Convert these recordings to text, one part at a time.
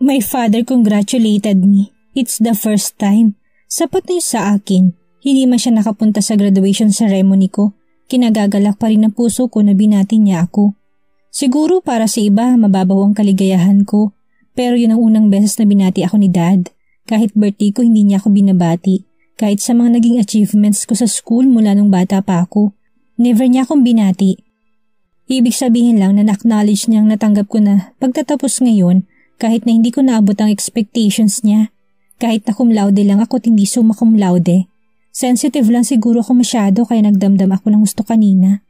My father congratulated me. It's the first time. Sapat na yun sa akin. Hindi man siya nakapunta sa graduation ceremony ko. Kinagagalak pa rin ang puso ko na binati niya ako. Siguro para sa iba mababaw ang kaligayahan ko. Pero yun ang unang beses na binati ako ni Dad. Kahit birthday ko hindi niya ako binabati. Kahit sa mga naging achievements ko sa school mula nung bata pa ako. Never niya akong binati. Ibig sabihin lang na na-acknowledge niyang natanggap ko na pagtatapos ngayon kahit na hindi ko naabot ang expectations niya. Kahit na cum laude lang ako at hindi summa cum laude. Sensitive lang siguro ako masyado kaya nagdamdam ako ng gusto kanina.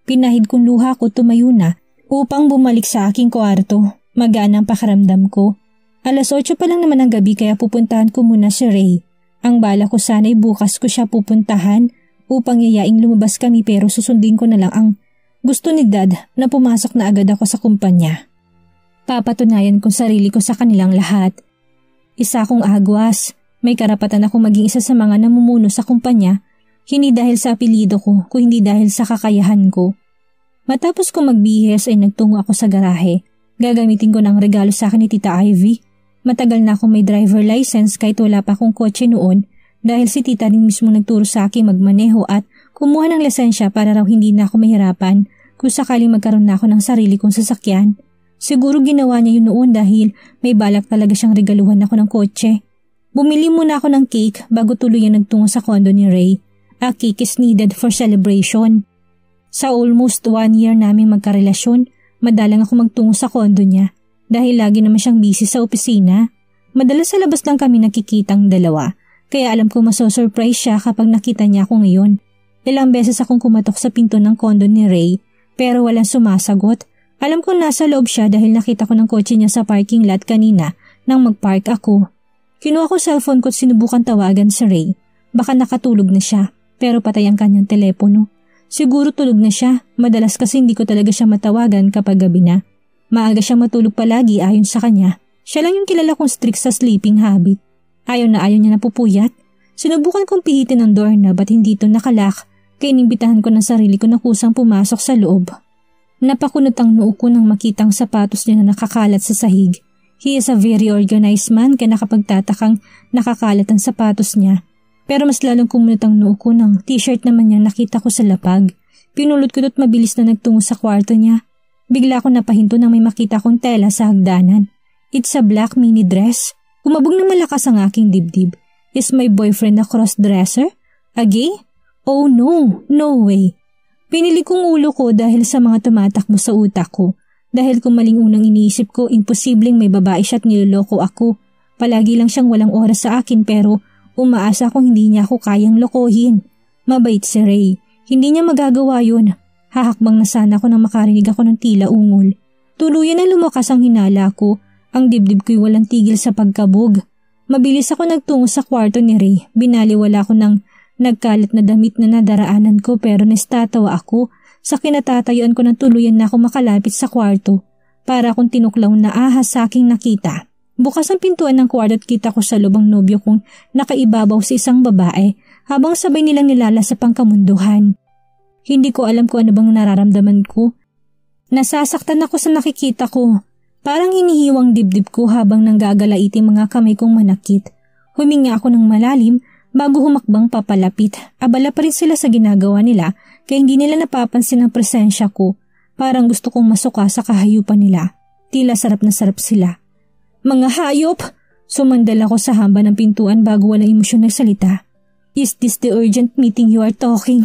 Pinahid kong luha ko tumayo na upang bumalik sa aking kwarto. Magaan ang pakaramdam ko. 8:00 pa lang naman ang gabi kaya pupuntahan ko muna si Ray. Ang bala ko sana'y bukas ko siya pupuntahan upang yayaing lumabas kami pero susundin ko na lang ang gusto ni Dad na pumasok na agad ako sa kumpanya. Papatunayan ko sarili ko sa kanilang lahat. Isa akong agwas. May karapatan akong maging isa sa mga namumuno sa kumpanya, hindi dahil sa apelyido ko, kung hindi dahil sa kakayahan ko. Matapos ko magbihis ay nagtungo ako sa garahe. Gagamitin ko ng regalo sa akin ni Tita Ivy. Matagal na akong may driver license kahit wala pa akong kotse noon dahil si Tita rin mismo nagturo sa akin magmaneho at kumuha ng lisensya para raw hindi na ako mahirapan kung sakaling magkaroon na ako ng sarili kong sasakyan. Siguro ginawa niya yun noon dahil may balak talaga siyang regaluhan ako ng kotse. Bumili muna ako ng cake bago tuluyan nagtungo sa kondo ni Ray. A cake is needed for celebration. Sa almost 1 year naming magkarelasyon, madalang ako magtungo sa kondo niya dahil lagi naman siyang busy sa opisina. Madalas sa labas lang kami nakikitang dalawa, kaya alam ko masosurprise siya kapag nakita niya ako ngayon. Ilang beses akong kumatok sa pinto ng kondo ni Ray pero walang sumasagot. Alam ko nasa loob siya dahil nakita ko ng kotse niya sa parking lot kanina nang magpark ako. Kinuha ko cellphone ko at sinubukan tawagan si Ray. Baka nakatulog na siya pero patay ang kanyang telepono. Siguro tulog na siya, madalas kasi hindi ko talaga siya matawagan kapag gabi na. Maaga siyang matulog palagi ayon sa kanya. Siya lang yung kilala kong strict sa sleeping habit. Ayaw niya napupuyat. Sinubukan kong pihitin ang doorknob at hindi ito nakalak kaya inimbitahan ko ng sarili ko na kusang pumasok sa loob. Napakunot ang noo ko nang makitang sapatos niya na nakakalat sa sahig. He is a very organized man kaya nakapagtatakang nakakalat ang sapatos niya. Pero mas lalong kumunot ang noo ko nang t-shirt naman niyang nakita ko sa lapag. Pinulot ko at mabilis na nagtungo sa kwarto niya. Bigla ako napahinto nang may makita kong tela sa hagdanan. It's a black mini dress. Kumabog ng malakas ang aking dibdib. Is my boyfriend a cross-dresser? A gay? Oh no, no way. Pinili kong ulo ko dahil sa mga tumatakbo sa utak ko. Dahil kung maling unang iniisip ko, imposibleng may babae siya at niloloko ako. Palagi lang siyang walang oras sa akin pero umaasa kong hindi niya ako kayang lokohin. Mabait si Ray. Hindi niya magagawa yun. Hahakbang na sana ako nang makarinig ako ng tila ungol. Tuluyan na lumakas ang hinala ko. Ang dibdib ko'y walang tigil sa pagkabog. Mabilis ako nagtungo sa kwarto ni Ray. Binaliwala ko ng nagkalat na damit na nadaraanan ko pero nastatawa ako sa kinatatayuan ko ng tuluyan na ako makalapit sa kwarto para akong tinuklaw na ahas sa aking nakita. Bukas ang pintuan ng kwarto at kita ko sa loob ang nobyo kong nakaibabaw sa isang babae habang sabay nilang nilalasap ang kamunduhan. Hindi ko alam kung ano bang nararamdaman ko. Nasasaktan ako sa nakikita ko. Parang hinihiwang dibdib ko habang nanggagalaiti mga kamay kong manakit. Huminga ako ng malalim bago humakbang papalapit. Abala pa rin sila sa ginagawa nila kaya hindi nila napapansin ang presensya ko. Parang gusto kong masuka sa kahayupan nila. Tila sarap na sarap sila. Mga hayop! Sumandal ako sa hamba ng pintuan bago walang emosyon na salita. Is this the urgent meeting you are talking?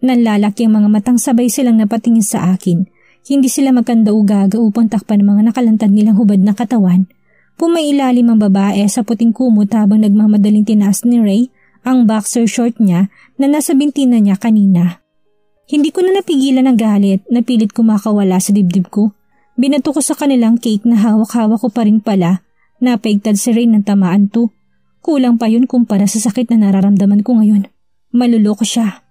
Nanlalaki ang mga matang sabay silang napatingin sa akin. Hindi sila magkandaugaga upang takpan ng mga nakalantad nilang hubad na katawan. Pumailalim ang babae sa puting kumot habang nagmamadaling tinaas ni Ray ang boxer short niya na nasa binti na niya kanina. Hindi ko na napigilan ang galit, napilit ko makawala sa dibdib ko. Binato ko sa kanilang cake na hawak-hawak ko pa rin pala. Napaigtad si Ray ng tamaan to. Kulang pa yun kumpara sa sakit na nararamdaman ko ngayon. Maluloko siya.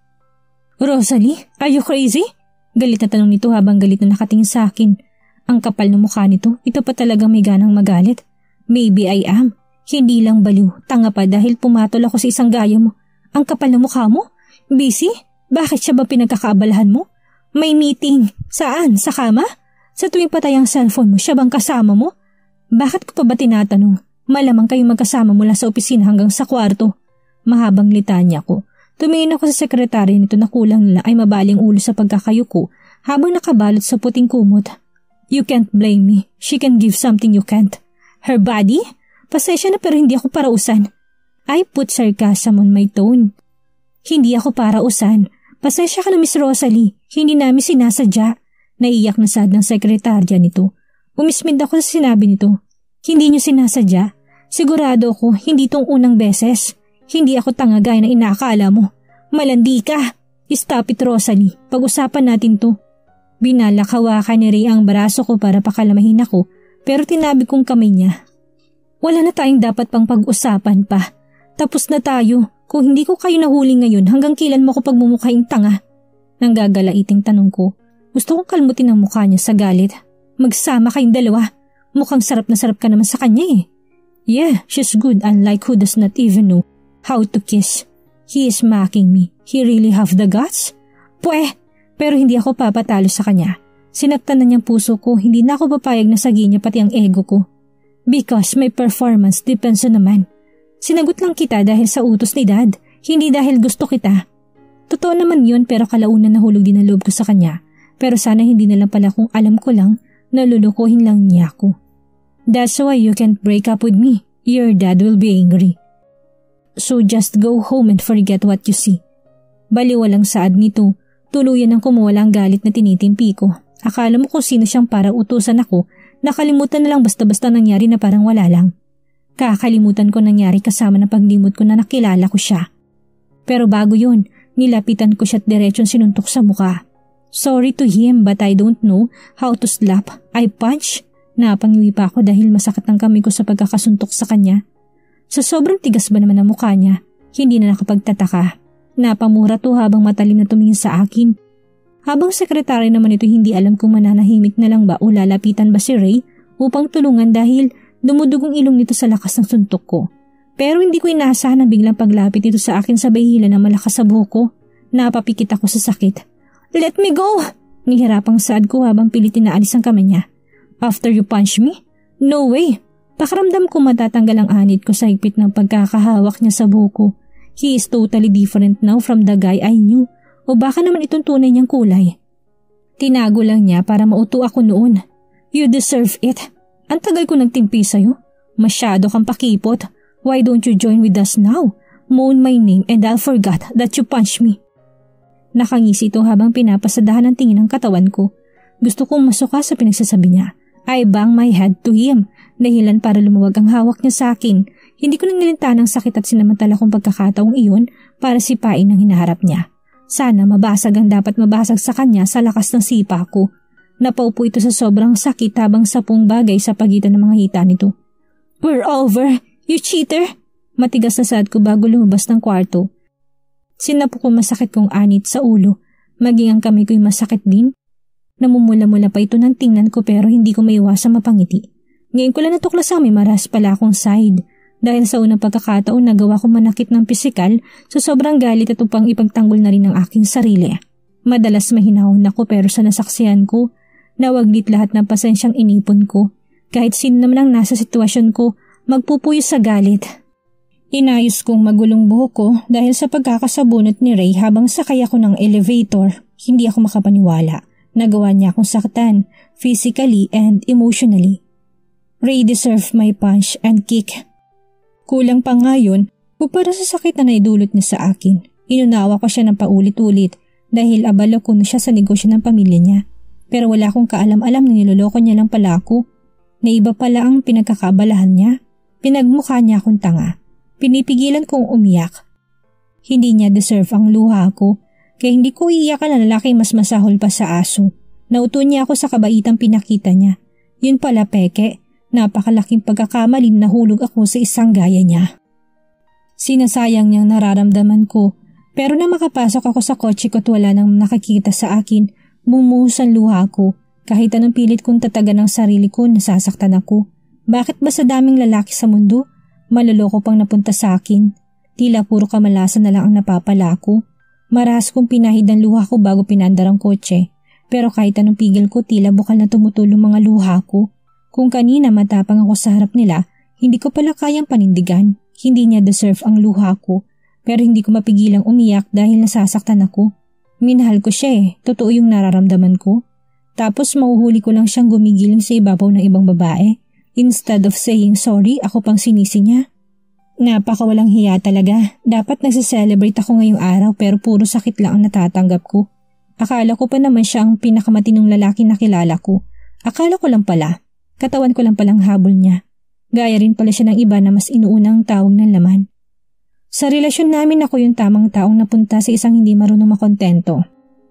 Rosalie, are you crazy? Galit na tanong nito habang galit na nakatingin sa akin. Ang kapal ng mukha nito, ito pa talagang may ganang magalit. Maybe I am. Hindi lang baliw, tanga pa dahil pumatol ako sa isang gaya mo. Ang kapal ng mukha mo? Busy? Bakit siya ba pinagkakaabalahan mo? May meeting. Saan? Sa kama? Sa tuwing patay ang cellphone mo, siya bang kasama mo? Bakit ko pa ba tinatanong? Malamang kayong magkasama mula sa opisina hanggang sa kwarto. Mahabang litanya ko. Tumingin ako sa sekretary nito na kulang nila ay mabaling ulo sa pagkakayuko habang nakabalot sa puting kumot. You can't blame me. She can give something you can't. Her body? Pasensya na pero hindi ako parausan. I put sarcasm on my tone. Hindi ako parausan. Pasensya ka na Miss Rosalie. Hindi namin sinasadya. Naiyak na sad ng sekretarya nito. Umismid ako sa sinabi nito. Hindi niyo sinasadya? Sigurado ako hindi tong unang beses. Hindi ako tanga gaya na inaakala mo. Malandi ka. Stop it, Rosalie. Pag-usapan natin to. Binalak hawakan ni Ray ang braso ko para pakalamahin ako pero tinabi kong kamay niya. Wala na tayong dapat pang pag-usapan pa. Tapos na tayo. Kung hindi ko kayo nahuli ngayon hanggang kailan mo ko pagmumukhaing tanga? Nanggagalaiting tanong ko. Gusto kong kalmutin ang mukha niya sa galit. Magsama kayong dalawa. Mukhang sarap na sarap ka naman sa kanya eh. Yeah, she's good unlike who does not even know how to kiss. He is mocking me. He really have the guts? Pero hindi ako papatalo sa kanya. Sinaktan na niyang puso ko, hindi na ako papayag na sagin niya pati ang ego ko. Because my performance depends on naman. Sinagot lang kita dahil sa utos ni Dad, hindi dahil gusto kita. Totoo naman yun pero kalaunan nahulog din ang loob ko sa kanya. Pero sana hindi na lang pala kung alam ko lang, nalulukuhin lang niya ako. That's why you can't break up with me. Your dad will be angry. So just go home and forget what you see. Baliwalang saad nito, tuluyan ang kumuwala ang galit na tinitimpi ko. Akala mo kung sino siyang para utusan ako, nakalimutan na lang basta-basta nangyari na parang wala lang. Kakalimutan ko nangyari kasama ng paglimot ko na nakilala ko siya. Pero bago yun, nilapitan ko siya at diretsyon sinuntok sa muka. Sorry to him but I don't know how to slap. I punch. Napangiwi pa ako dahil masakit ang kamay ko sa pagkakasuntok sa kanya. Sa sobrang tigas ba naman ang mukha niya, hindi na nakapagtataka. Napamura to habang matalim na tumingin sa akin. Habang sekretary naman ito hindi alam kung mananahimik na lang ba o lalapitan ba si Ray upang tulungan dahil dumudugong ilong nito sa lakas ng suntok ko. Pero hindi ko inaasahan na biglang paglapit ito sa akin sabay hila na malakas sa buhok ko. Napapikit ako sa sakit. Let me go! Nihirapang saad ko habang pilitin na alis ang kamay niya. After you punch me? No way! Pakiramdam ko matatanggal ang anit ko sa higpit ng pagkakahawak niya sa buko. He is totally different now from the guy I knew. O baka naman itong tunay niyang kulay. Tinago lang niya para mauto ako noon. You deserve it. Ang tagal ko nagtimpi sa'yo. Masyado kang pakipot. Why don't you join with us now? Moan my name and I'll forget that you punched me. Nakangisi ito habang pinapasadahan ng tingin ng katawan ko. Gusto kong masuka sa pinagsasabi niya. I bang my head to him. Dahilan para lumuwag ang hawak niya sa akin. Hindi ko nang nilinta ng sakit at sinamantala kong pagkakataong iyon para sipain ang hinaharap niya. Sana mabasag ang dapat mabasag sa kanya sa lakas ng sipa ko. Napaupo ito sa sobrang sakit habang 10 bagay sa pagitan ng mga hita nito. We're over! You cheater! Matigas na saad ko bago lumabas ng kwarto. Sinapo ko masakit kong anit sa ulo. Maging ang kamay ko'y masakit din. Namumula-mula pa ito ng tingnan ko pero hindi ko maiwasang mapangiti. Ngayon ko lang natuklas ang may maras pala akong side. Dahil sa unang pagkakataon nagawa ko manakit ng pisikal sa sobrang galit at upang ipagtanggol na rin ang aking sarili. Madalas mahinahon ako pero sa nasaksihan ko, nawaglit lahat ng pasensyang inipon ko. Kahit sino naman ang nasa sitwasyon ko, magpupuyo sa galit. Inayos kong magulong buhok ko dahil sa pagkakasabunot ni Ray habang sakay ako ng elevator. Hindi ako makapaniwala. Nagawa niya akong saktan, physically and emotionally. Ray deserved my punch and kick. Kulang pa nga yun, para sa sakit na naidulot niya sa akin. Inunawa ko siya ng paulit-ulit dahil abala ko na siya sa negosyo ng pamilya niya. Pero wala akong kaalam-alam na niloloko niya lang pala ako. Na iba pala ang pinagkakabalahan niya. Pinagmukha niya akong tanga. Pinipigilan kong umiyak. Hindi niya deserve ang luha ko, kaya hindi ko iiyakan na lalaki mas masahol pa sa aso. Nauto niya ako sa kabaitang pinakita niya. Yun pala peke. Napakalaking pagkakamali na nahulog ako sa isang gaya niya. Sinasayang niyang nararamdaman ko, pero na makapasok ako sa kotse ko at wala nang nakakita sa akin, bumuhos ang luha ko. Kahit anong pilit kong tatagan ng sarili ko, nasasaktan ako. Bakit ba sa daming lalaki sa mundo, maloloko pang napunta sa akin? Tila puro kamalasan na lang ang napapala ko. Marahas kong pinahid ang luha ko bago pinandar ang kotse. Pero kahit anong pigil ko, tila bukal na tumutulong mga luha ko. Kung kanina matapang ako sa harap nila, hindi ko pala kayang panindigan. Hindi niya deserve ang luha ko, pero hindi ko mapigilang umiyak dahil nasasaktan ako. Minahal ko siya totoo yung nararamdaman ko. Tapos mahuhuli ko lang siyang gumigiling sa ibabaw ng ibang babae. Instead of saying sorry, ako pang sinisi niya. Napakawalang hiya talaga. Dapat nagse-celebrate ako ngayong araw pero puro sakit lang ang natatanggap ko. Akala ko pa naman siya ang pinakamatinong lalaki na kilala ko. Akala ko lang pala. Katawan ko lang palang habol niya. Gaya rin pala siya ng iba na mas inuunang tawag ng laman. Sa relasyon namin ako yung tamang taong napunta sa isang hindi marunong makontento.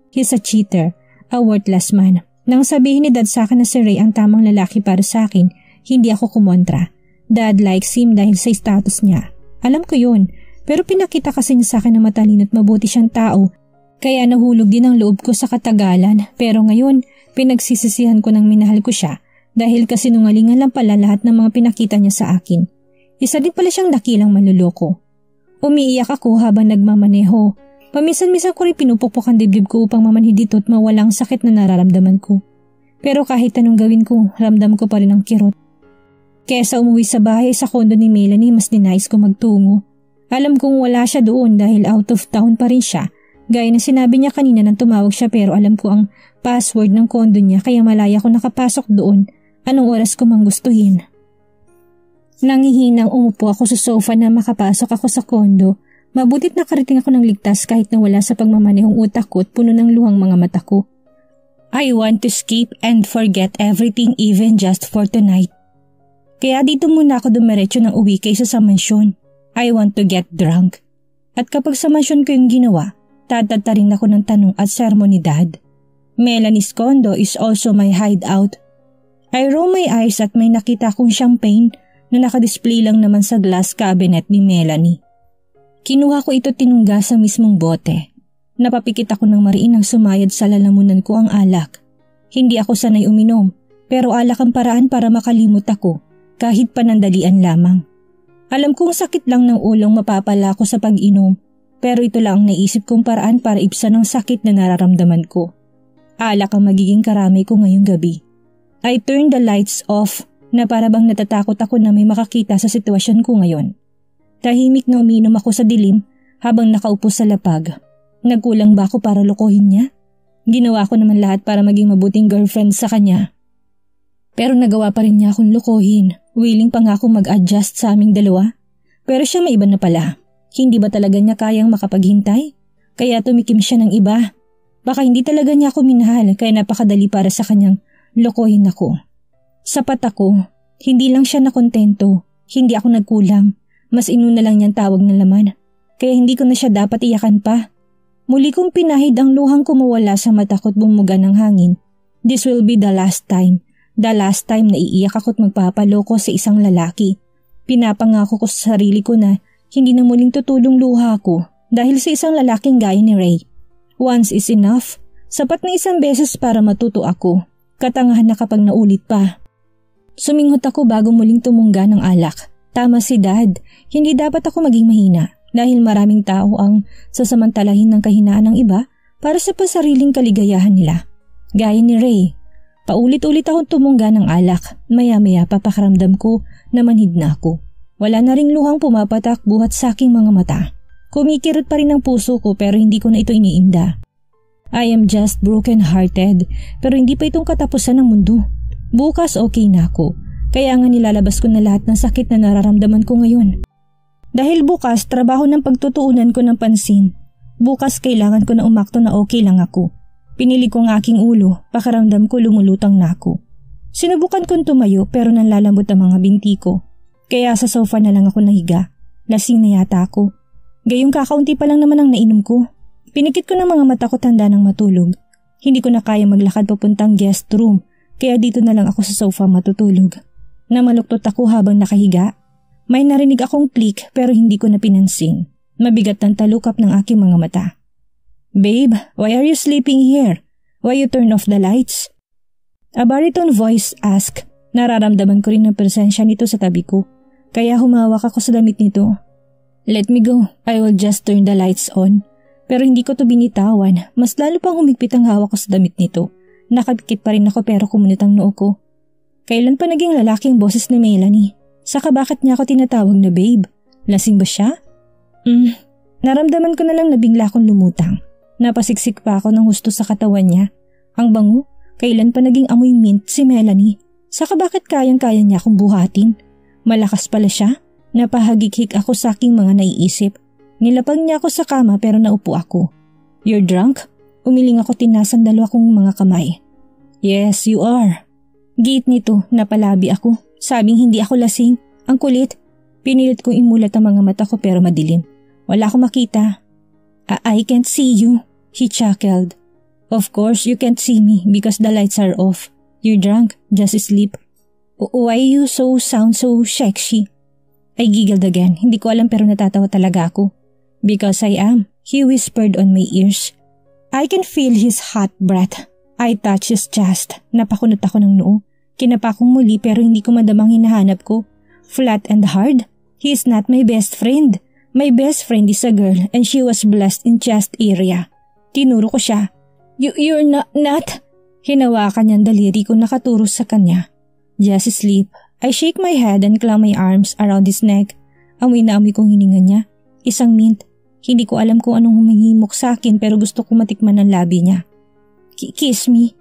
He's a cheater, a worthless man. Nang sabihin ni Dad sa akin na si Ray ang tamang lalaki para sa akin, hindi ako kumontra. Dad likes him dahil sa status niya. Alam ko yun, pero pinakita kasi niya sa akin na matalino at mabuti siyang tao. Kaya nahulog din ang loob ko sa katagalan. Pero ngayon, pinagsisisihan ko nang minahal ko siya. Dahil kasinungalingan lang pala lahat ng mga pinakita niya sa akin. Isa din pala siyang dakilang manluloko. Umiiyak ako habang nagmamaneho. Paminsan-minsan ko rin pinupukpok ang dibdib ko upang mamanhid dito at mawalang sakit na nararamdaman ko. Pero kahit anong gawin ko, ramdam ko pa rin ang kirot. Kesa umuwi sa bahay sa kondo ni Melanie, mas ninais ko magtungo. Alam kong wala siya doon dahil out of town pa rin siya. Gaya na sinabi niya kanina nang tumawag siya pero alam ko ang password ng kondo niya kaya malaya ko nakapasok doon. Anong oras ko mang gustuhin. Nangihinang umupo ako sa sofa na makapasok ako sa kondo. Mabutit nakarating ako ng ligtas kahit nawala sa pagmamanehong utak ko at puno ng luhang mga mata ko. I want to skip and forget everything even just for tonight. Kaya dito muna ako dumiretso ng uwi kaysa sa mansyon. I want to get drunk. At kapag sa mansyon ko yung ginawa, tatatarin ako ng tanong at sermon ni Dad. Melanie's condo is also my hideout. I roll my eyes at may nakita kong champagne na nakadisplay lang naman sa glass cabinet ni Melanie. Kinuha ko ito tinungga sa mismong bote. Napapikit ako ng mariin nang sumayad sa lalamunan ko ang alak. Hindi ako sanay uminom, pero alak ang paraan para makalimot ako, kahit panandalian lamang. Alam kong sakit lang ng ulong mapapala ko sa pag-inom, pero ito lang ang naisip kong paraan para ibsan ang sakit na nararamdaman ko. Alak ang magiging karamay ko ngayong gabi. I turned the lights off na para bang natatakot ako na may makakita sa sitwasyon ko ngayon. Tahimik na uminom ako sa dilim habang nakaupo sa lapag. Nagkulang ba ako para lokohin niya? Ginawa ko naman lahat para maging mabuting girlfriend sa kanya. Pero nagawa pa rin niya akong lokohin. Willing pa nga akong mag-adjust sa aming dalawa. Pero siya may iba na pala. Hindi ba talaga niya kayang makapaghintay? Kaya tumikim siya ng iba. Baka hindi talaga niya ako minahal kaya napakadali para sa kanyang lokohin ako. Sapat ako. Hindi lang siya nakontento. Hindi ako nagkulang. Mas inuna lang niyang tawag ng laman. Kaya hindi ko na siya dapat iyakan pa. Muli kong pinahid ang luhang kumawala sa mata ko't bumuga ng hangin. This will be the last time. The last time na iiyak ako't magpapaloko sa isang lalaki. Pinapangako ko sa sarili ko na hindi na muling tutulong luha ko dahil sa isang lalaking gaya ni Ray. Once is enough. Sapat na isang beses para matuto ako. Katangahan na kapag naulit pa. Suminghot ako bago muling tumungga ng alak. Tama si Dad. Hindi dapat ako maging mahina dahil maraming tao ang sasamantalahin ng kahinaan ng iba para sa pasariling kaligayahan nila. Gaya ni Ray. Paulit-ulit akong tumungga ng alak. Maya-maya papakaramdam ko na manhid na ako. Wala na ring luhang pumapatak buhat sa aking mga mata. Kumikirot pa rin ang puso ko pero hindi ko na ito iniinda. I am just broken-hearted pero hindi pa itong katapusan ng mundo. Bukas okay na ako. Kaya nga nilalabas ko na lahat ng sakit na nararamdaman ko ngayon. Dahil bukas trabaho ng pagtutuunan ko ng pansin. Bukas kailangan ko na umakto na okay lang ako. Pinili ko ang aking ulo, pakaramdam ko lumulutang na ako. Sinubukan kong tumayo pero nanlalambot ang mga binti ko. Kaya sa sofa na lang ako nahiga. Lasing na yata ako. Gayong kakaunti pa lang naman ang nainom ko. Pinikit ko ng mga mata ko tanda ng matulog. Hindi ko na kaya maglakad papuntang guest room, kaya dito na lang ako sa sofa matutulog. Namaluktot ako habang nakahiga. May narinig akong click pero hindi ko na pinansin. Mabigat ng talukap ng aking mga mata. Babe, why are you sleeping here? Why you turn off the lights? A baritone voice asked. Nararamdaman ko rin ang presensya nito sa tabi ko, kaya humawak ako sa damit nito. Let me go, I will just turn the lights on. Pero hindi ko to binitawan, mas lalo pang humigpit ang hawak ko sa damit nito. Nakapikit pa rin ako pero kumunit ang noo ko. Kailan pa naging lalaking boses ni Melanie? Saka bakit niya ako tinatawag na babe? Lasing ba siya? Naramdaman ko na lang na bigla akong lumutang. Napasiksik pa ako ng husto sa katawan niya. Ang bango, kailan pa naging amoy mint si Melanie? Saka bakit kayang-kaya niya akong buhatin? Malakas pala siya. Napahagik-hik ako sa aking mga naiisip. Nilapag niya ako sa kama pero naupo ako. You're drunk? Umiling ako tinasan dalawa kong mga kamay. Yes, you are. Gate nito, napalabi ako. Sabing hindi ako lasing. Ang kulit. Pinilit kong imulat ang mga mata ko pero madilim. Wala akong makita. I can't see you, he chuckled. Of course you can't see me because the lights are off. You're drunk, just sleep. Why you sound so sexy? I giggled again. Hindi ko alam pero natatawa talaga ako. Because I am, he whispered on my ears. I can feel his hot breath. I touched his chest. Napakunot ako ng noo. Kinapa kong muli pero hindi ko madamang hinahanap ko. Flat and hard? He is not my best friend. My best friend is a girl and she was blessed in chest area. Tinuro ko siya. You're not? Hinawakan niyang daliri ko nakaturo sa kanya. Just sleep. I shake my head and clamp my arms around his neck. Amoy na amoy kong hininga niya. Isang mint. Hindi ko alam kung anong humihimok sa akin pero gusto ko matikman ang labi niya. Kiss me.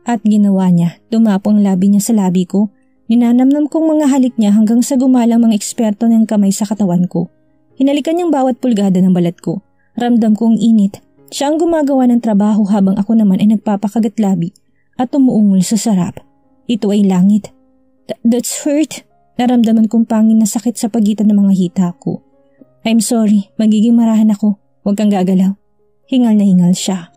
At ginawa niya. Dumapo ang labi niya sa labi ko. Ninanamnam kong mga halik niya hanggang sa gumalang mga eksperto ng kamay sa katawan ko. Hinalikan niyang bawat pulgada ng balat ko. Ramdam ko ang init. Siya ang gumagawa ng trabaho habang ako naman ay nagpapakagat labi at umuungol sa sarap. Ito ay langit. That's hurt. Naramdaman kong pangin na sakit sa pagitan ng mga hita ko. I'm sorry, magiging marahan ako. Huwag kang gagalaw. Hingal na hingal siya.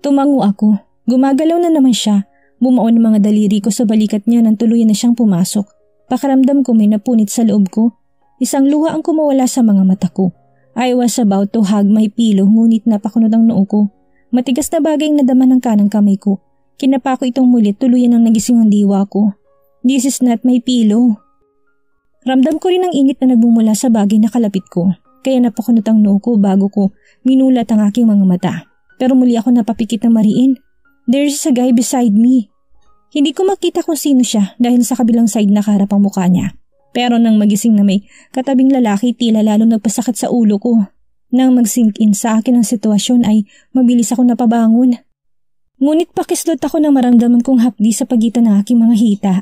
Tumango ako. Gumagalaw na naman siya. Bumao ng mga daliri ko sa balikat niya nang tuluyan na siyang pumasok. Pakaramdam ko may napunit sa loob ko. Isang luha ang kumawala sa mga mata ko. I was about to hug my pillow ngunit napakunod ang noo ko. Matigas na bagay ang nadama ng kanang kamay ko. Kinapa ko itong mulit tuluyan ang nagising ang diwa ko. This is not my pillow. Ramdam ko rin ang init na nagbumula sa bagay na kalapit ko. Kaya napakunot ang noo ko bago ko minulat ang aking mga mata. Pero muli ako napapikit na mariin. There is a guy beside me. Hindi ko makita kung sino siya dahil sa kabilang side nakaharap ang mukha niya. Pero nang magising na may katabing lalaki tila lalo nagpasakit sa ulo ko. Nang mag-sink in sa akin ang sitwasyon ay mabilis ako napabangon. Ngunit pakislot ako nang maramdaman kong hapdi sa pagitan ng aking mga hita.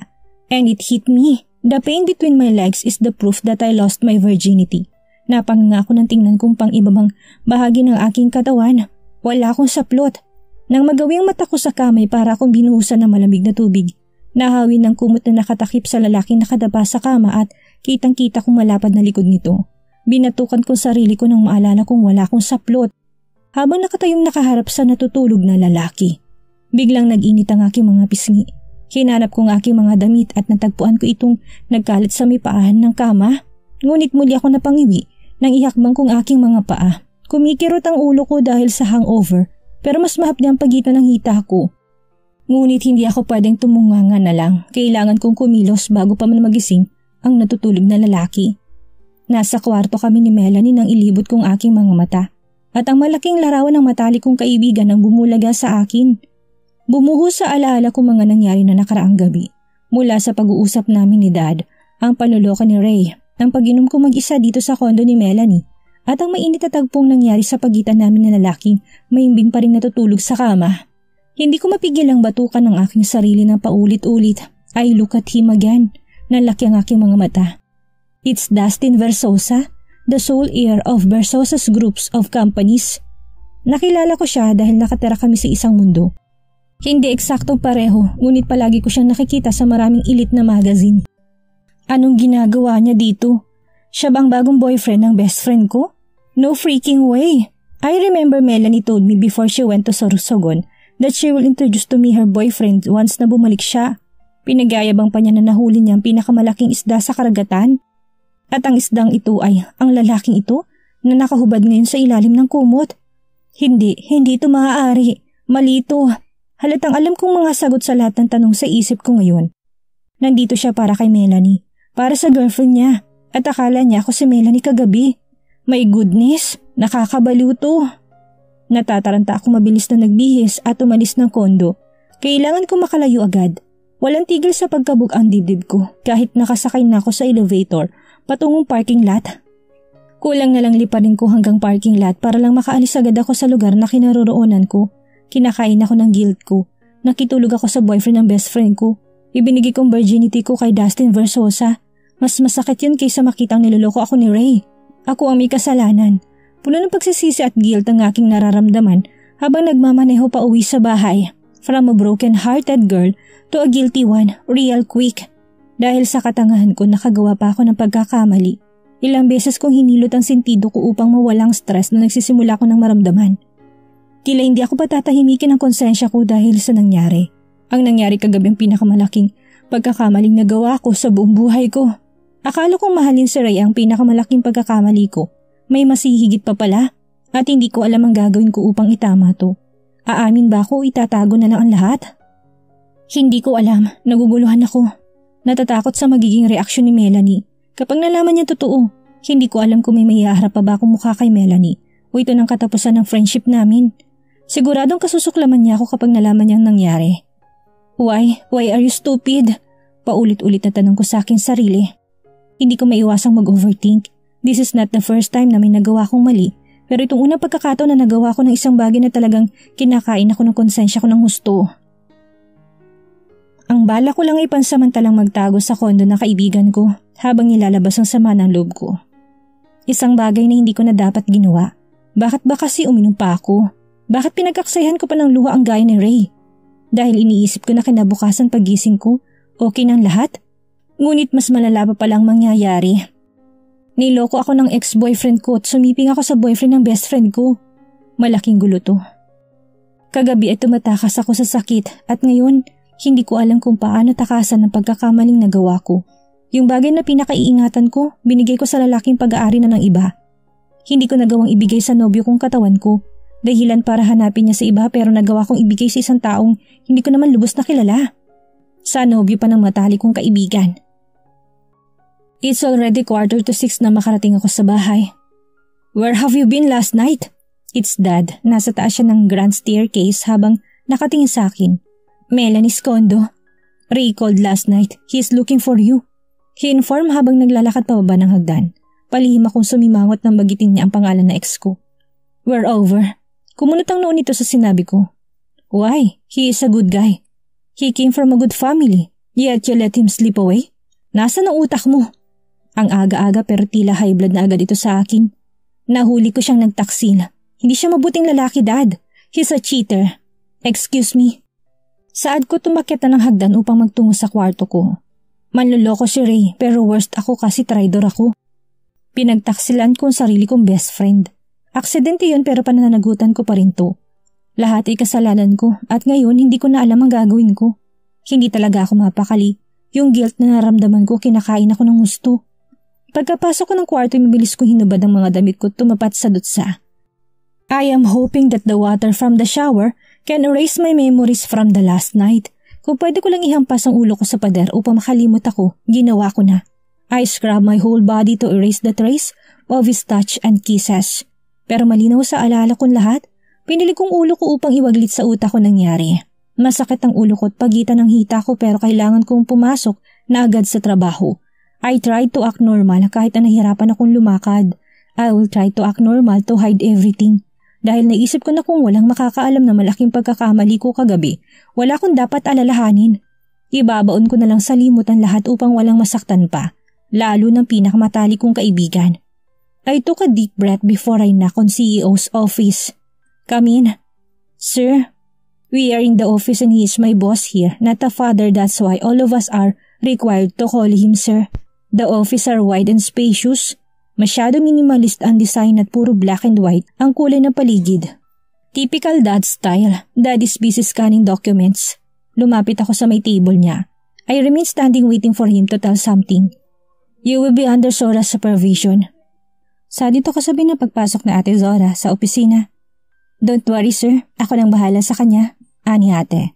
And it hit me. The pain between my legs is the proof that I lost my virginity. Napanganga ako ng tingnan kong pang ibabang bahagi ng aking katawan. Wala akong saplot. Nang magawi ang mata ko sa kamay para akong binuhusan ng malamig na tubig, nahawin ng kumot na nakatakip sa lalaking nakadapa sa kama at kitang-kita kong malapad na likod nito. Binatukan ko sarili ko nang maalala kong wala akong saplot. Habang nakatayong nakaharap sa natutulog na lalaki. Biglang nag-init ang aking mga pisngi. Hinanap ko ang aking mga damit at natagpuan ko itong nagkalat sa may paahan ng kama. Ngunit muli ako napangiwi nang ihakbang kong aking mga paa. Kumikirot ang ulo ko dahil sa hangover pero mas mahapdi ang pagitan ng hita ko. Ngunit hindi ako pwedeng tumunganga na lang. Kailangan kong kumilos bago pa man magising ang natutulog na lalaki. Nasa kwarto kami ni Melanie nang ilibot kong aking mga mata at ang malaking larawan ng matalik kong kaibigan ang bumulaga sa akin. Bumuho sa alaala ko mga nangyari na nakaraang gabi. Mula sa pag-uusap namin ni Dad, ang panloloko ni Ray, ang pag-inom ko mag-isa dito sa kondo ni Melanie, at ang mainit na tagpong nangyari sa pagitan namin na lalaking mahimbing pa rin natutulog sa kama. Hindi ko mapigil ang batukan ng aking sarili ng paulit-ulit. I look at him again. Nalaki ang aking mga mata. It's Dustin Versosa, the sole heir of Versosa's groups of companies. Nakilala ko siya dahil nakatira kami sa isang mundo. Hindi eksaktong pareho, ngunit palagi ko siyang nakikita sa maraming elite na magazine. Anong ginagawa niya dito? Siya bang bagong boyfriend ng best friend ko? No freaking way! I remember Melanie told me before she went to Sorsogon that she will introduce to me her boyfriend once na bumalik siya. Pinagayabang pa niya na nahuli niya ang pinakamalaking isda sa karagatan. At ang isdang ito ay ang lalaking ito na nakahubad ngayon sa ilalim ng kumot. Hindi ito maaari. Mali ito. Halatang alam kong mga sagot sa lahat ng tanong sa isip ko ngayon. Nandito siya para kay Melanie, para sa girlfriend niya, at akala niya ako si Melanie kagabi. My goodness, nakakabaliw to. Natataranta ako mabilis na nagbihis at umalis ng kondo. Kailangan ko makalayo agad. Walang tigil sa pagkabog ang dibdib ko kahit nakasakay na ako sa elevator patungong parking lot. Kulang na lang liparin ko hanggang parking lot para lang makaalis agad ako sa lugar na kinaroroonan ko. Kinakain ako ng guilt ko. Nakitulog ako sa boyfriend ng best friend ko. Ibinigay kong virginity ko kay Dustin Versosa. Mas masakit yun kaysa makitang niloloko ako ni Ray. Ako ang may kasalanan. Puno ng pagsisisi at guilt ang aking nararamdaman habang nagmamaneho pa uwi sa bahay. From a broken-hearted girl to a guilty one, real quick. Dahil sa katangahan ko nakagawa pa ako ng pagkakamali. Ilang beses kong hinilot ang sentido ko upang mawalang stress na nagsisimula ko ng maramdaman. Tila hindi ako patatahimikin ang konsensya ko dahil sa nangyari. Ang nangyari kagabi ang pinakamalaking pagkakamaling nagawa ko sa buong buhay ko. Akala kong mahalin si Ray ang pinakamalaking pagkakamali ko. May masihigit pa pala at hindi ko alam ang gagawin ko upang itama to. Aamin ba ako o itatago na lang ang lahat? Hindi ko alam. Naguguluhan ako. Natatakot sa magiging reaksyon ni Melanie. Kapag nalaman niya totoo, hindi ko alam kung may maihaharap pa ba akong mukha kay Melanie o ito ng katapusan ng friendship namin. Siguradong kasusuklaman niya ako kapag nalaman niya ang nangyari. Why? Why are you stupid? Paulit-ulit na tanong ko sa akin sarili. Hindi ko maiwasang mag-overthink. This is not the first time na may nagawa kong mali, pero itong unang pagkakataon na nagawa ko ng isang bagay na talagang kinakain ako ng konsensya ko ng husto. Ang bala ko lang ay pansamantalang magtago sa kondo ng kaibigan ko habang nilalabas ang sama ng loob ko. Isang bagay na hindi ko na dapat ginawa. Bakit ba kasi uminom pa ako? Bakit pinagkaksayahan ko pa ng luha ang gaya ni Ray? Dahil iniisip ko na kinabukasan pagising ko, okay ng lahat? Ngunit mas malala pa palang mangyayari. Niloko ako ng ex-boyfriend ko at sumiping ako sa boyfriend ng best friend ko. Malaking gulo to. Kagabi ay tumatakas ako sa sakit at ngayon hindi ko alam kung paano takasan ang pagkakamaling nagawa ko. Yung bagay na pinakaiingatan ko, binigay ko sa lalaking pag-aari na ng iba. Hindi ko nagawang ibigay sa nobyo kong katawan ko. Dahilan para hanapin niya sa iba pero nagawa kong ibigay sa isang taong hindi ko naman lubos na kilala. Sa nobyo pa ng matalik kong kaibigan. It's already 5:45 na makarating ako sa bahay. Where have you been last night? It's Dad. Nasa taas siya ng grand staircase habang nakatingin sa akin. Melanie's condo. Ray called last night. He's looking for you. He informed habang naglalakad pababa ng hagdan. Palihim akong sumimangot nang bagitin niya ang pangalan na ex ko. We're over. Kumunot ang noon ito sa sinabi ko. Why? He is a good guy. He came from a good family. Yet you let him slip away? Nasaan ang utak mo? Ang aga-aga pero tila high blood na agad ito sa akin. Nahuli ko siyang nagtaksil. Hindi siya mabuting lalaki, Dad. He's a cheater. Excuse me. Saad ko tumakyat na ng hagdan upang magtungo sa kwarto ko. Manloloko si Ray pero worst ako kasi traidor ako. Pinagtaksilan ko ang sarili kong best friend. Aksidente yun pero pananagutan ko pa rin to. Lahat ay kasalanan ko at ngayon hindi ko na alam ang gagawin ko. Hindi talaga ako mapakali. Yung guilt na naramdaman ko kinakain ako ng gusto. Pagkapasok ko ng kwarto mabilis ko hinubad ang mga damit ko tumapat sa dutsa. I am hoping that the water from the shower can erase my memories from the last night. Kung pwede ko lang ihampas ang ulo ko sa pader upang makalimot ako, ginawa ko na. I scrub my whole body to erase the trace of his touch and kisses. Pero malinaw sa alaala kong lahat, pinili kong ulo ko upang iwaglit sa utak ko nangyari. Masakit ang ulo ko at pagitan ng hita ko pero kailangan kong pumasok na agad sa trabaho. I tried to act normal kahit na nahirapan akong lumakad. I will try to act normal to hide everything. Dahil naisip ko na kung walang makakaalam na malaking pagkakamali ko kagabi, wala akong dapat alalahanin. Ibabaon ko na lang sa limot ang lahat upang walang masaktan pa, lalo ng pinakamatali kong kaibigan. I took a deep breath before I knocked on CEO's office. Come in. Sir, we are in the office and he is my boss here, not a father, that's why all of us are required to call him sir. The office are wide and spacious. Masyado minimalist ang design at puro black and white ang kulay ng paligid. Typical dad style. Dad is busy scanning documents. Lumapit ako sa may table niya. I remain standing waiting for him to tell something. You will be under Zora's supervision. Sa dito kasabi na pagpasok na Ate Zora sa opisina. Don't worry sir, ako nang bahala sa kanya. Ani ate.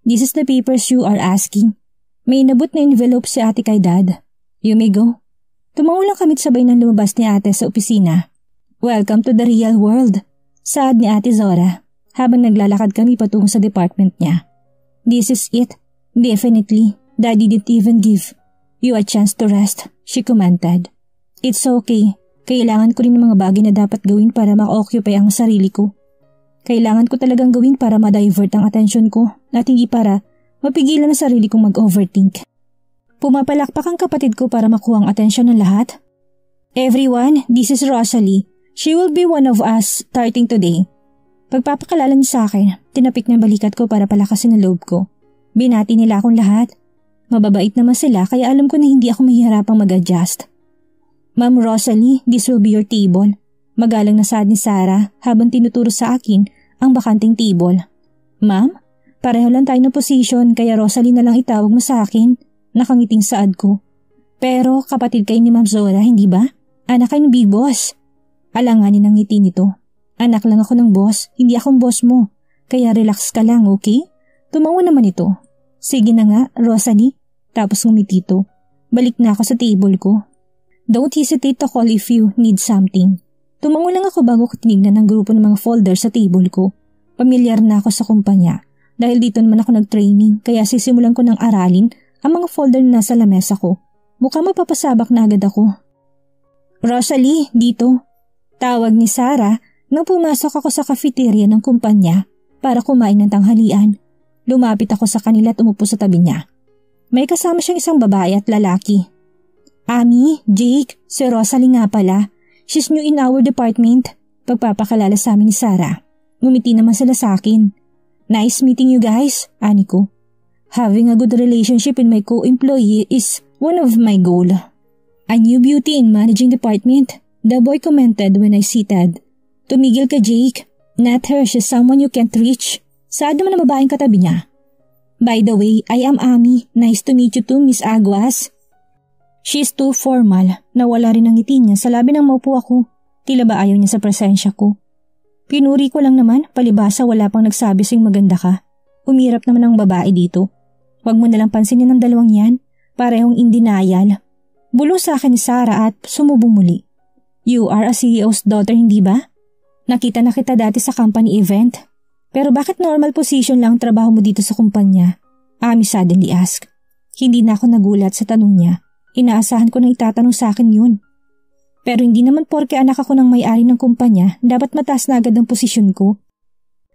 This is the papers you are asking. May inabot na envelope si ate kay Dad. You may go. Tumango lang kamit sabay ng lumabas ni ate sa opisina. Welcome to the real world, saad ni Ate Zora habang naglalakad kami patungo sa department niya. This is it. Definitely. Daddy didn't even give you a chance to rest, she commented. It's okay. Kailangan ko rin ng mga bagay na dapat gawin para maka-occupy ang sarili ko. Kailangan ko talagang gawin para ma-divert ang atensyon ko at hindi para mapigilan ang sarili kong mag-overthink. Pumapalakpak ang kapatid ko para makuha ang atensyon ng lahat. Everyone, this is Rosalie. She will be one of us starting today. Pagpapakalala niya sa akin, tinapik niya balikat ko para palakasin ang loob ko. Binati nila akong lahat. Mababait naman sila kaya alam ko na hindi ako mahihirapang mag-adjust. Ma'am Rosalie, this will be your table. Magalang na saad ni Sarah habang tinuturo sa akin ang bakanting table. Ma'am, pareho lang tayo ng position kaya Rosalie na lang itawag mo sa akin. Nakangiting saad ko. Pero kapatid kayo ni Ma'am Zora, hindi ba? Anak kayo ng big boss. Alanganin ang ngiti nito. Anak lang ako ng boss, hindi akong boss mo. Kaya relax ka lang, okay? Tumawa naman ito. Sige na nga, Rosalie. Tapos ngumiti ito. Balik na ako sa table ko. Don't hesitate to call if you need something. Tumango lang ako bago ko tinignan ang grupo ng mga folder sa table ko. Pamilyar na ako sa kumpanya. Dahil dito naman ako nag-training kaya sisimulan ko ng aralin ang mga folder na nasa lamesa ko. Mukhang mapapasabak na agad ako. Rosalie, dito. Tawag ni Sarah nang pumasok ako sa cafeteria ng kumpanya para kumain ng tanghalian. Lumapit ako sa kanila at umupo sa tabi niya. May kasama siyang isang babae at lalaki. Ami, Jake, si Rosalie nga pala. She's new in our department. Pagpapakalala sa amin ni Sarah. Ngumiti naman sila sa akin. Nice meeting you guys, ani ko. Having a good relationship with my co-employee is one of my goal. A new beauty in managing department, the boy commented when I seated. Tumigil ka, Jake. Not her, she's someone you can't reach. Saad naman ang babaeng katabi niya. By the way, I am Ami. Nice to meet you too, Miss Aguas. She's too formal. Nawala rin ang ngiti niya sa labi ng maupo ako. Tila ba ayaw niya sa presensya ko. Pinuri ko lang naman, palibasa wala pang nagsabi sing maganda ka. Umirap naman ang babae dito. Huwag mo nalang pansinin ang dalawang yan. Parehong in denial. Bulong sa akin ni Sarah at sumubong muli. You are a CEO's daughter, hindi ba? Nakita na kita dati sa company event. Pero bakit normal position lang ang trabaho mo dito sa kumpanya? Ami suddenly asked. Hindi na ako nagulat sa tanong niya. Inaasahan ko nang itatanong sa akin yun. Pero hindi naman porke anak ako ng may-ari ng kumpanya, dapat mataas na agad ang posisyon ko.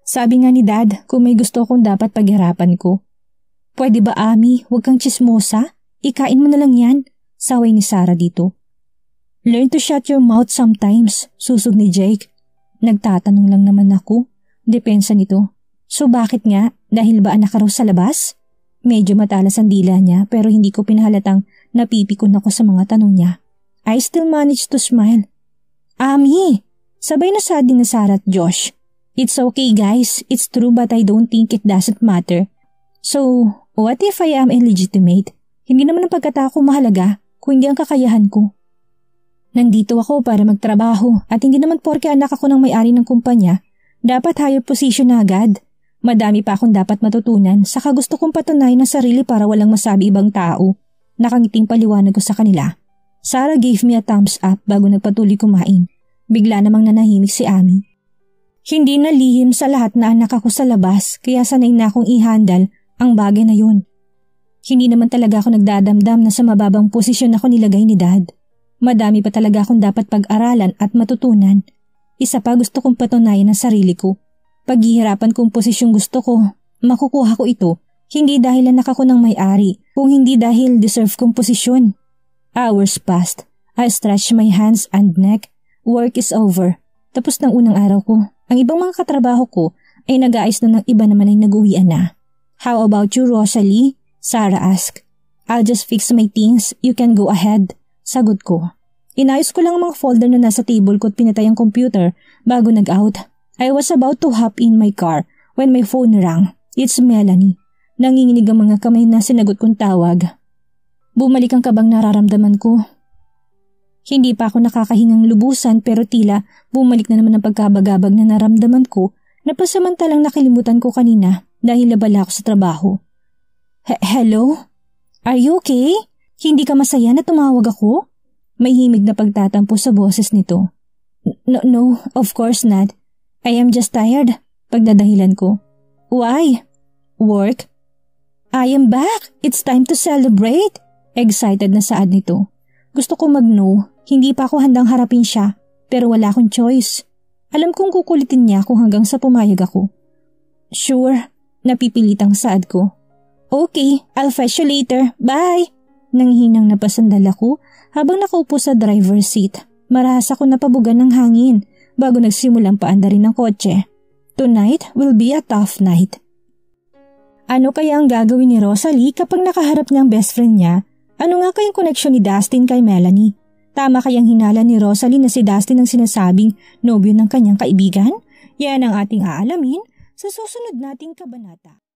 Sabi nga ni Dad, kung may gusto akong dapat paghirapan ko. Pwede ba, Ami? Huwag kang chismosa. Ikain mo na lang yan. Saway ni Sarah dito. Learn to shut your mouth sometimes, susog ni Jake. Nagtatanong lang naman ako. Depensa nito. So bakit nga? Dahil ba anak ka raw sa labas? Medyo matalas ang dila niya pero hindi ko pinahalatang napipikon ako sa mga tanong niya. I still managed to smile. Ami! Sabay na sad din na Sarah at Josh. It's okay guys, it's true but I don't think it doesn't matter. So, what if I am illegitimate? Hindi naman ang pagkatao ko mahalaga kung hindi ang kakayahan ko. Nandito ako para magtrabaho at hindi naman porke anak ako ng may-ari ng kumpanya, dapat higher position na agad. Madami pa akong dapat matutunan saka gusto kong patunayan ang sarili para walang masabi ibang tao. Nakangiting paliwanag ko sa kanila. Sarah gave me a thumbs up bago nagpatuloy kumain. Bigla namang nanahimik si Ami. Hindi na lihim sa lahat na anak ako sa labas kaya sanay na akong i-handle ang bagay na yun. Hindi naman talaga ako nagdadamdam na sa mababang posisyon ako nilagay ni Dad. Madami pa talaga akong dapat pag-aralan at matutunan. Isa pa gusto kong patunayan ang sarili ko. Paghihirapan kong posisyong gusto ko, makukuha ko ito, hindi dahil anak ako ng may-ari, kung hindi dahil deserve kong posisyon. Hours passed. I stretched my hands and neck. Work is over. Tapos ng unang araw ko. Ang ibang mga katrabaho ko ay nag-aayos na ng iba naman ay nag-uwian na. How about you, Rosalie? Sarah asked. I'll just fix my things. You can go ahead. Sagot ko. Inayos ko lang ang mga folder na nasa table ko at pinatay ang computer bago nag-out. I was about to hop in my car when my phone rang. It's Melanie. Nanginginig ang mga kamay na sinagot kong tawag. Bumalik ang kabang nararamdaman ko. Hindi pa ako nakakahingang lubusan pero tila bumalik na naman ang pagkabagabag na naramdaman ko na pasamantalang nakalimutan ko kanina dahil labala ako sa trabaho. Hello? Are you okay? Hindi ka masaya na tumawag ako? May himig na pagtatampo sa boses nito. No, of course not. I am just tired. Pagdadahilan ko. Why? Work? I am back! It's time to celebrate! Excited na saad nito. Gusto ko mag-no, hindi pa ako handang harapin siya, pero wala akong choice. Alam kong kukulitin niya ako hanggang sa pumayag ako. Sure, napipilitang saad ko. Okay, I'll fetch you later. Bye! Nanghinang napasandal ako habang nakaupo sa driver's seat. Marahas ako napabugan ng hangin bago nagsimulang paandarin ng kotse. Tonight will be a tough night. Ano kaya ang gagawin ni Rosalie kapag nakaharap niya ang best friend niya? Ano nga kayang koneksyon ni Dustin kay Melanie? Tama kayang hinala ni Rosalie na si Dustin ang sinasabing nobyo ng kanyang kaibigan? Yan ang ating aalamin sa susunod nating kabanata.